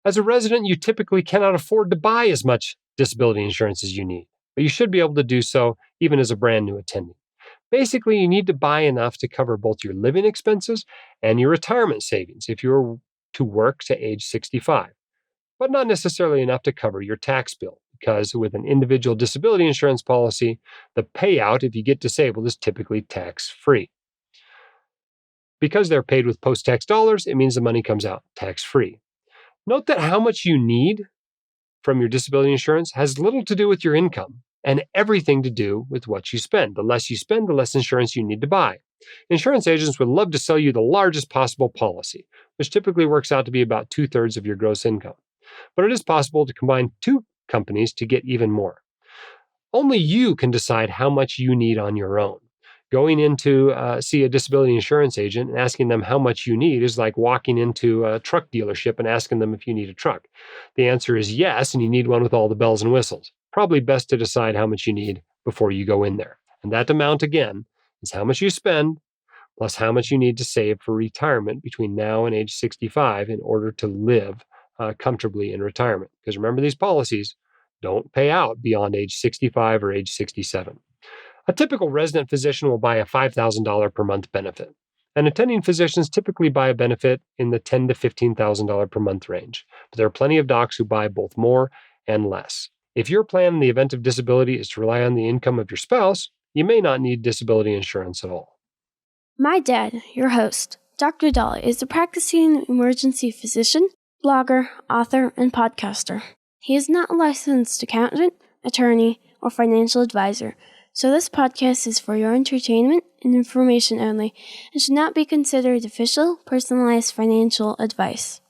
As a resident, you typically cannot afford to buy as much disability insurance as you need, but you should be able to do so even as a brand new attendee. Basically, you need to buy enough to cover both your living expenses and your retirement savings if you're to work to age 65, but not necessarily enough to cover your tax bill, because with an individual disability insurance policy, the payout if you get disabled is typically tax-free. Because they're paid with post-tax dollars, it means the money comes out tax-free. Note that how much you need from your disability insurance has little to do with your income and everything to do with what you spend. The less you spend, the less insurance you need to buy. Insurance agents would love to sell you the largest possible policy, which typically works out to be about 2/3 of your gross income. But it is possible to combine two companies to get even more. Only you can decide how much you need on your own. Going in to see a disability insurance agent and asking them how much you need is like walking into a truck dealership and asking them if you need a truck. The answer is yes, and you need one with all the bells and whistles. Probably best to decide how much you need before you go in there. And that amount, again, is how much you spend plus how much you need to save for retirement between now and age 65 in order to live comfortably in retirement. Because remember, these policies don't pay out beyond age 65 or age 67. A typical resident physician will buy a $5,000 per month benefit, and attending physicians typically buy a benefit in the $10,000 to $15,000 per month range. But there are plenty of docs who buy both more and less. If your plan in the event of disability is to rely on the income of your spouse, you may not need disability insurance at all. My dad, your host, Dr. Dahl, is a practicing emergency physician, blogger, author, and podcaster. He is not a licensed accountant, attorney, or financial advisor, so this podcast is for your entertainment and information only and should not be considered official, personalized financial advice.